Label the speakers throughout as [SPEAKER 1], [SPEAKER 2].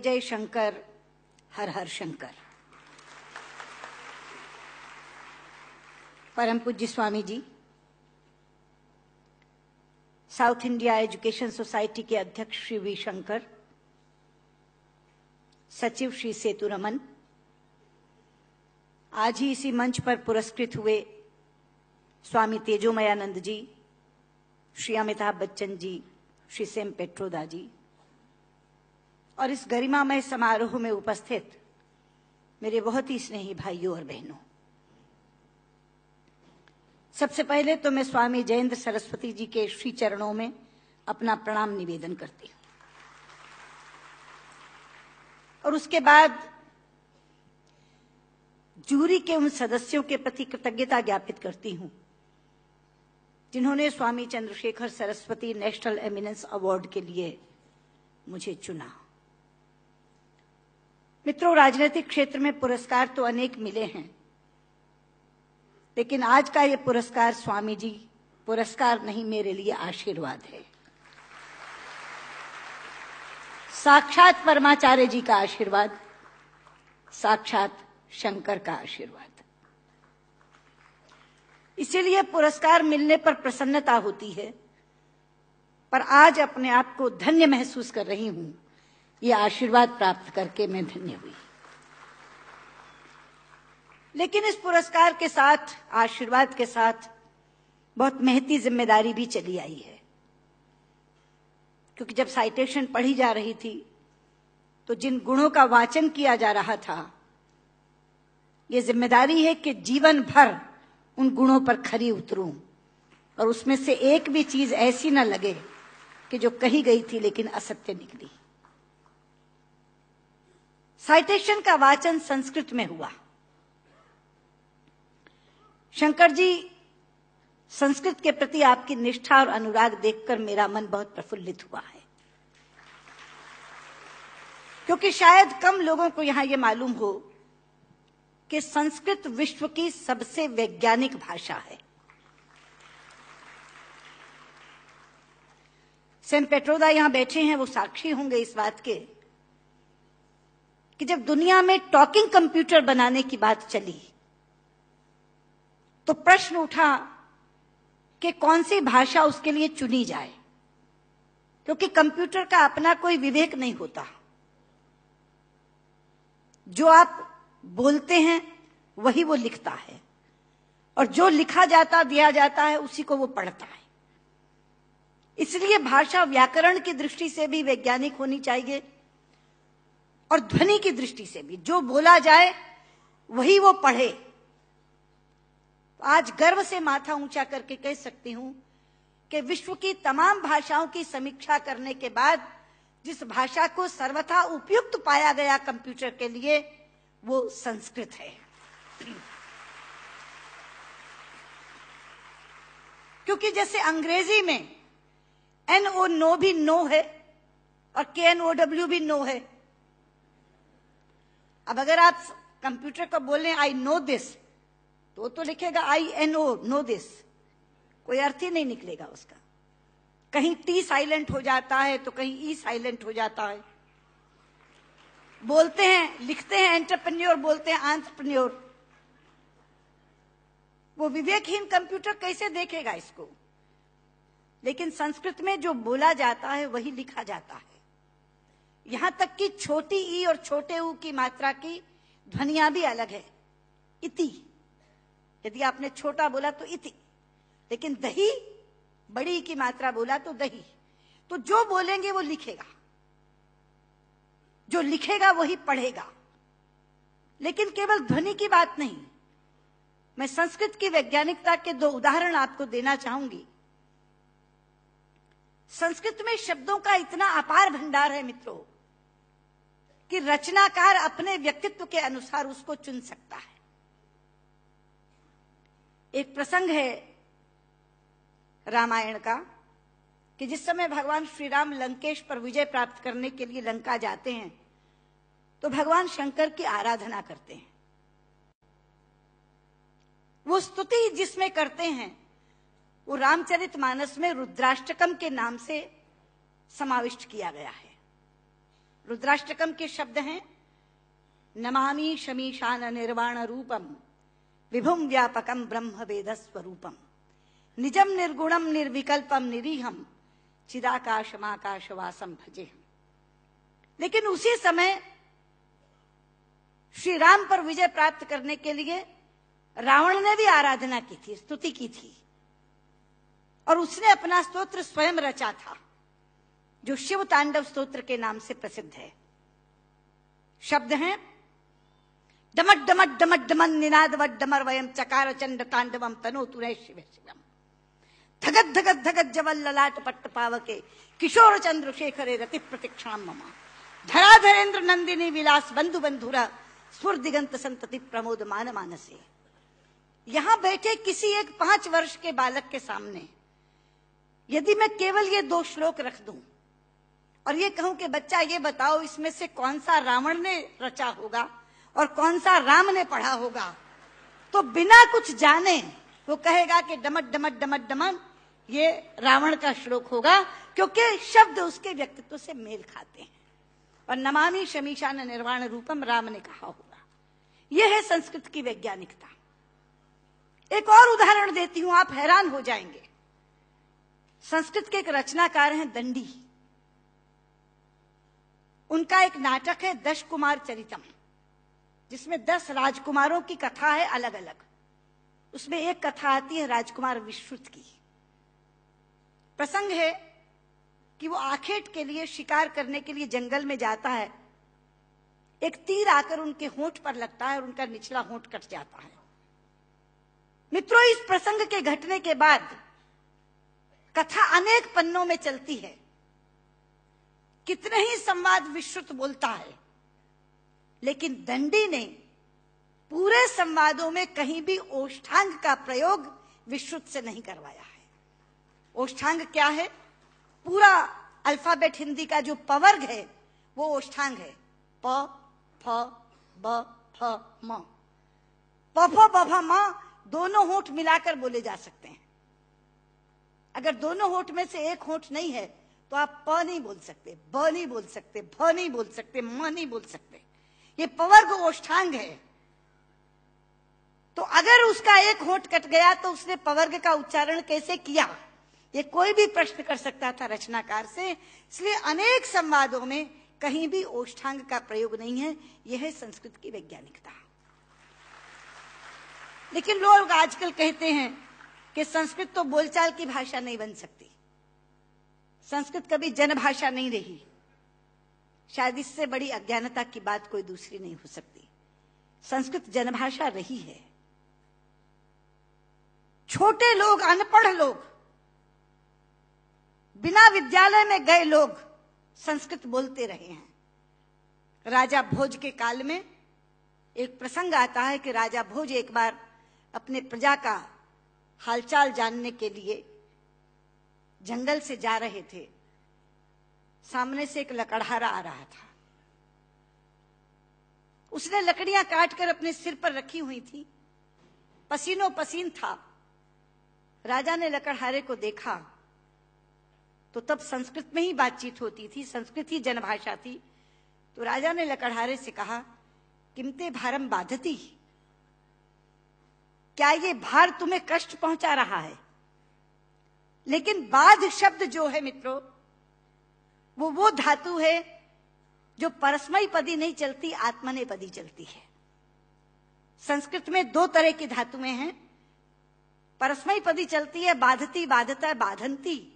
[SPEAKER 1] जय शंकर, हर हर शंकर। परम पूज्य Swami ji, south India education society के अध्यक्ष श्री वी शंकर, सचिव श्री सेतु रमन, आज ही इसी मंच पर पुरस्कृत हुए स्वामी तेजोमयानंद जी, श्री अमिताभ बच्चन जी, श्री सेम पेट्रोदा जी, और इस गरिमामय समारोह में उपस्थित मेरे बहुत ही स्नेही भाइयों और बहनों, सबसे पहले तो मैं स्वामी जयेंद्र सरस्वती जी के श्री चरणों में अपना प्रणाम निवेदन करती हूं, और उसके बाद जूरी के उन सदस्यों के प्रति कृतज्ञता ज्ञापित करती हूं जिन्होंने Swami Chandrashekhar Saraswati national eminence award के लिए मुझे चुना। मित्रों, राजनीतिक क्षेत्र में पुरस्कार तो अनेक मिले हैं, लेकिन आज का ये पुरस्कार स्वामी जी पुरस्कार नहीं, मेरे लिए आशीर्वाद है। साक्षात परमाचार्य जी का आशीर्वाद, साक्षात शंकर का आशीर्वाद। इसीलिए पुरस्कार मिलने पर प्रसन्नता होती है, पर आज अपने आप को धन्य महसूस कर रही हूं। ये आशीर्वाद प्राप्त करके मैं धन्य हुई। लेकिन इस पुरस्कार के साथ, आशीर्वाद के साथ बहुत महती जिम्मेदारी भी चली आई है, क्योंकि जब साइटेशन पढ़ी जा रही थी तो जिन गुणों का वाचन किया जा रहा था, ये जिम्मेदारी है कि जीवन भर उन गुणों पर खरी उतरूं और उसमें से एक भी चीज ऐसी न लगे कि जो कही गई थी लेकिन असत्य निकली। साइटेशन का वाचन संस्कृत में हुआ। शंकर जी, संस्कृत के प्रति आपकी निष्ठा और अनुराग देखकर मेरा मन बहुत प्रफुल्लित हुआ है, क्योंकि शायद कम लोगों को यहां यह मालूम हो कि संस्कृत विश्व की सबसे वैज्ञानिक भाषा है। सेम पेट्रोदा यहां बैठे हैं, वो साक्षी होंगे इस बात के कि जब दुनिया में टॉकिंग कंप्यूटर बनाने की बात चली तो प्रश्न उठा कि कौन सी भाषा उसके लिए चुनी जाए, क्योंकि कंप्यूटर का अपना कोई विवेक नहीं होता। जो आप बोलते हैं वही वो लिखता है, और जो लिखा जाता दिया जाता है उसी को वो पढ़ता है। इसलिए भाषा व्याकरण की दृष्टि से भी वैज्ञानिक होनी चाहिए और ध्वनि की दृष्टि से भी। जो बोला जाए वही वो पढ़े। आज गर्व से माथा ऊंचा करके कह सकती हूं कि विश्व की तमाम भाषाओं की समीक्षा करने के बाद जिस भाषा को सर्वथा उपयुक्त पाया गया कंप्यूटर के लिए, वो संस्कृत है। क्योंकि जैसे अंग्रेजी में NO नो भी नो है और KNOW भी नो है। अब अगर आप कंप्यूटर को बोलें आई नो दिस, तो लिखेगा INO नो दिस, कोई अर्थ ही नहीं निकलेगा उसका। कहीं T साइलेंट हो जाता है तो कहीं E साइलेंट हो जाता है। बोलते हैं, लिखते हैं एंटरप्रेन्योर, बोलते हैं एंटरप्रेन्योर। वो विवेकहीन कंप्यूटर कैसे देखेगा इसको? लेकिन संस्कृत में जो बोला जाता है वही लिखा जाता है। यहां तक कि छोटी ई और छोटे ऊ की मात्रा की ध्वनियां भी अलग है। इति, यदि आपने छोटा बोला तो इति, लेकिन दही, बड़ी की मात्रा बोला तो दही। तो जो बोलेंगे वो लिखेगा, जो लिखेगा वही पढ़ेगा। लेकिन केवल ध्वनि की बात नहीं, मैं संस्कृत की वैज्ञानिकता के 2 उदाहरण आपको देना चाहूंगी। संस्कृत में शब्दों का इतना अपार भंडार है मित्रों कि रचनाकार अपने व्यक्तित्व के अनुसार उसको चुन सकता है। एक प्रसंग है रामायण का कि जिस समय भगवान श्री राम लंकेश पर विजय प्राप्त करने के लिए लंका जाते हैं तो भगवान शंकर की आराधना करते हैं। वो स्तुति जिसमें करते हैं वो रामचरितमानस में रुद्राष्टकम के नाम से समाविष्ट किया गया है। रुद्राष्टकम के शब्द हैं, नमामि शमीशान निर्वाण रूपम विभुम व्यापकम ब्रह्म वेद स्वरूपम निजम निर्गुणम निर्विकल्पम निरीहम चिदाकाशमाकाशवासम भजेहम। लेकिन उसी समय श्री राम पर विजय प्राप्त करने के लिए रावण ने भी आराधना की थी, स्तुति की थी, और उसने अपना स्तोत्र स्वयं रचा था, जो शिव तांडव स्तोत्र के नाम से प्रसिद्ध है। शब्द हैं, डमट डमट डमट डमन निनाद वट डमर वयम चकार चंड तांडवम तनो तुरे शिव शिवम धगत धगत धगत जवल ललाट पट्ट पावके किशोर चंद्र शेखरे रति प्रतिक्षाम ममा धराधरेन्द्र नंदिनी विलास बंधु बंधुरा स्फुर दिगंत संतति प्रमोद मान मानसे। यहां बैठे किसी एक 5 वर्ष के बालक के सामने यदि मैं केवल ये 2 श्लोक रख दूं और ये कहूं कि बच्चा ये बताओ इसमें से कौन सा रावण ने रचा होगा और कौन सा राम ने पढ़ा होगा, तो बिना कुछ जाने वो कहेगा कि डमट डमट डमट डमन ये रावण का श्लोक होगा, क्योंकि शब्द उसके व्यक्तित्व से मेल खाते हैं। और नमामि शमीशान निर्वाण रूपम राम ने कहा होगा। यह है संस्कृत की वैज्ञानिकता। एक और उदाहरण देती हूं, आप हैरान हो जाएंगे। संस्कृत के एक रचनाकार हैं दंडी, उनका एक नाटक है 10 कुमार चरितम, जिसमें 10 राजकुमारों की कथा है अलग अलग। उसमें एक कथा आती है राजकुमार विश्रुत की। प्रसंग है कि वो आखेट के लिए शिकार करने के लिए जंगल में जाता है। एक तीर आकर उनके होंठ पर लगता है और उनका निचला होंठ कट जाता है। मित्रों, इस प्रसंग के घटने के बाद कथा अनेक पन्नों में चलती है। कितने ही संवाद विश्रुत बोलता है, लेकिन दंडी ने पूरे संवादों में कहीं भी ओष्ठांग का प्रयोग विश्रुत से नहीं करवाया है। ओष्ठांग क्या है? पूरा अल्फाबेट हिंदी का जो पवर्ग है वो ओष्ठांग है। प फ ब फ म। प फ ब फ म दोनों होंठ मिलाकर बोले जा सकते हैं। अगर दोनों होंठ में से एक होंठ नहीं है तो आप प नहीं बोल सकते, ब नहीं बोल सकते, भ नहीं बोल सकते, म नहीं बोल सकते। ये पवर्ग ओष्ठांग है। तो अगर उसका एक होंठ कट गया तो उसने पवर्ग का उच्चारण कैसे किया, ये कोई भी प्रश्न कर सकता था रचनाकार से। इसलिए अनेक संवादों में कहीं भी ओष्ठांग का प्रयोग नहीं है। यह है संस्कृत की वैज्ञानिकता। लेकिन लोग आजकल कहते हैं कि संस्कृत तो बोलचाल की भाषा नहीं बन सकती, संस्कृत कभी जनभाषा नहीं रही। शायद इससे बड़ी अज्ञानता की बात कोई दूसरी नहीं हो सकती। संस्कृत जनभाषा रही है। छोटे लोग, अनपढ़ लोग, बिना विद्यालय में गए लोग संस्कृत बोलते रहे हैं। राजा भोज के काल में एक प्रसंग आता है कि राजा भोज एक बार अपने प्रजा का हालचाल जानने के लिए जंगल से जा रहे थे। सामने से एक लकड़हारा आ रहा था। उसने लकड़ियां काटकर अपने सिर पर रखी हुई थी, पसीनों पसीन था। राजा ने लकड़हारे को देखा तो तब संस्कृत में ही बातचीत होती थी, संस्कृत ही जनभाषा थी। तो राजा ने लकड़हारे से कहा, किमते भारम बाधती, क्या ये भार तुम्हें कष्ट पहुंचा रहा है? लेकिन बाध शब्द जो है मित्रों, वो धातु है जो परस्मयी पदी नहीं चलती, आत्मनेपदी चलती है। संस्कृत में 2 तरह की धातुएं हैं। परस्मयी पदी चलती है बाधती, बाधता, बाधंती,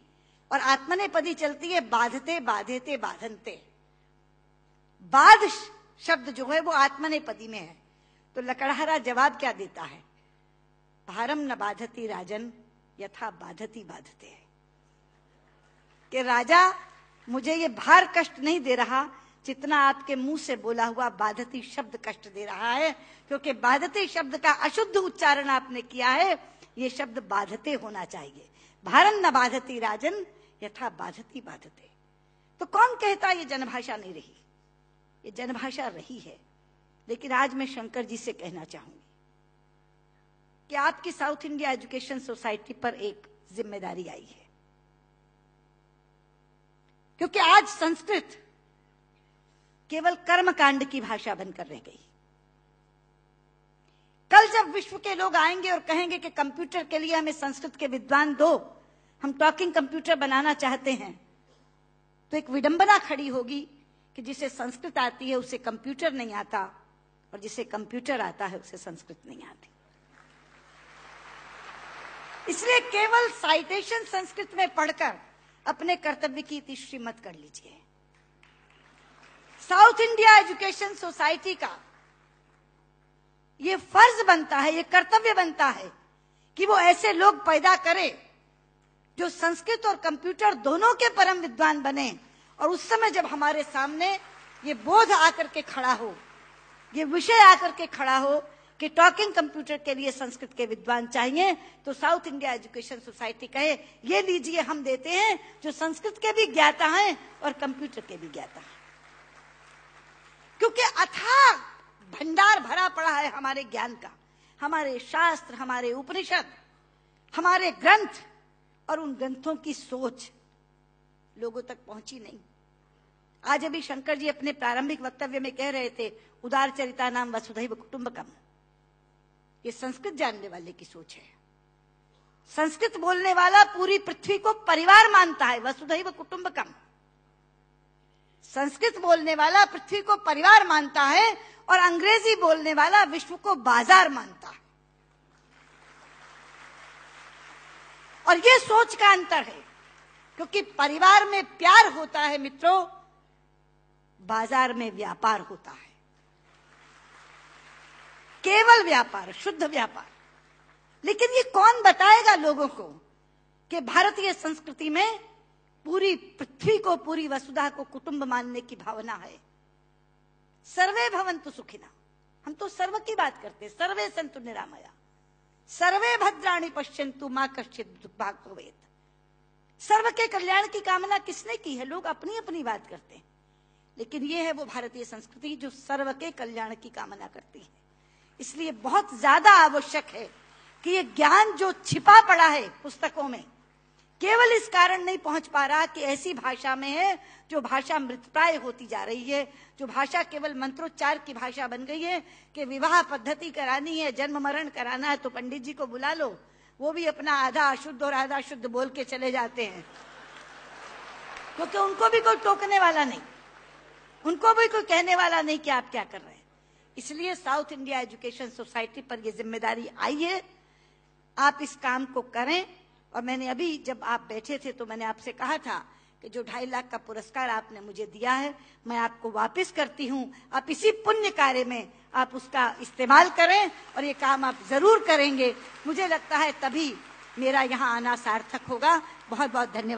[SPEAKER 1] और आत्मनेपदी चलती है बाधते, बाधेते, बाधनते। बाध शब्द जो है वो आत्मनेपदी में है। तो लकड़हारा जवाब क्या देता है? भारम न बाधती राजन यथा बाधती बाधते। कि राजा, मुझे ये भार कष्ट नहीं दे रहा जितना आपके मुंह से बोला हुआ बाधती शब्द कष्ट दे रहा है, क्योंकि बाधती शब्द का अशुद्ध उच्चारण आपने किया है। ये शब्द बाधते होना चाहिए। भारम न बाधती राजन यथा बाधती बाधते। तो कौन कहता ये जनभाषा नहीं रही? ये जनभाषा रही है। लेकिन आज मैं शंकर जी से कहना चाहूंगी कि आपकी साउथ इंडिया एजुकेशन सोसाइटी पर एक जिम्मेदारी आई है, क्योंकि आज संस्कृत केवल कर्मकांड की भाषा बनकर रह गई। कल जब विश्व के लोग आएंगे और कहेंगे कि कंप्यूटर के लिए हमें संस्कृत के विद्वान दो, हम टॉकिंग कंप्यूटर बनाना चाहते हैं, तो एक विडंबना खड़ी होगी कि जिसे संस्कृत आती है उसे कंप्यूटर नहीं आता, और जिसे कंप्यूटर आता है उसे संस्कृत नहीं आती। इसलिए केवल साइटेशन संस्कृत में पढ़कर अपने कर्तव्य की तीसरी मत कर लीजिए। साउथ इंडिया एजुकेशन सोसाइटी का ये फर्ज बनता है, ये कर्तव्य बनता है कि वो ऐसे लोग पैदा करे जो संस्कृत और कंप्यूटर दोनों के परम विद्वान बने, और उस समय जब हमारे सामने ये बोध आकर के खड़ा हो, ये विषय आकर के खड़ा हो कि टॉकिंग कंप्यूटर के लिए संस्कृत के विद्वान चाहिए, तो साउथ इंडिया एजुकेशन सोसाइटी कहे ये लीजिए, हम देते हैं जो संस्कृत के भी ज्ञाता हैं और कंप्यूटर के भी ज्ञाता हैं। क्योंकि अथाह भंडार भरा पड़ा है हमारे ज्ञान का, हमारे शास्त्र, हमारे उपनिषद, हमारे ग्रंथ, और उन ग्रंथों की सोच लोगों तक पहुंची नहीं। आज अभी शंकर जी अपने प्रारंभिक वक्तव्य में कह रहे थे, उदार चरिता नाम वसुधैव कुटुंबकम। ये संस्कृत जानने वाले की सोच है। संस्कृत बोलने वाला पूरी पृथ्वी को परिवार मानता है, वसुधैव कुटुंबकम। संस्कृत बोलने वाला पृथ्वी को परिवार मानता है, और अंग्रेजी बोलने वाला विश्व को बाजार मानता है। और ये सोच का अंतर है, क्योंकि परिवार में प्यार होता है मित्रों, बाजार में व्यापार होता है, केवल व्यापार, शुद्ध व्यापार। लेकिन ये कौन बताएगा लोगों को कि भारतीय संस्कृति में पूरी पृथ्वी को, पूरी वसुधा को कुटुंब मानने की भावना है। सर्वे भवन्तु सुखिनः, हम तो सर्व की बात करते हैं, सर्वे सन्तु निरामया, सर्वे भद्राणि पश्यन्तु मा कश्चित् दुर्भाग् भवेत्। सर्व के कल्याण की कामना किसने की है? लोग अपनी अपनी बात करते हैं, लेकिन ये है वो भारतीय संस्कृति जो सर्व के कल्याण की कामना करती है। इसलिए बहुत ज्यादा आवश्यक है कि ये ज्ञान जो छिपा पड़ा है पुस्तकों में, केवल इस कारण नहीं पहुंच पा रहा कि ऐसी भाषा में है जो भाषा मृतप्राय होती जा रही है, जो भाषा केवल मंत्रोच्चार की भाषा बन गई है कि विवाह पद्धति करानी है, जन्म मरण कराना है तो पंडित जी को बुला लो, वो भी अपना आधा अशुद्ध और आधा शुद्ध बोल के चले जाते हैं, क्योंकि उनको भी कोई टोकने वाला नहीं, उनको भी कोई कहने वाला नहीं कि आप क्या कर रहे हैं। इसलिए साउथ इंडिया एजुकेशन सोसाइटी पर यह जिम्मेदारी आई है, आप इस काम को करें। और मैंने अभी जब आप बैठे थे तो मैंने आपसे कहा था कि जो 2.5 लाख का पुरस्कार आपने मुझे दिया है, मैं आपको वापस करती हूं। आप इसी पुण्य कार्य में आप उसका इस्तेमाल करें, और ये काम आप जरूर करेंगे। मुझे लगता है तभी मेरा यहाँ आना सार्थक होगा। बहुत बहुत धन्यवाद।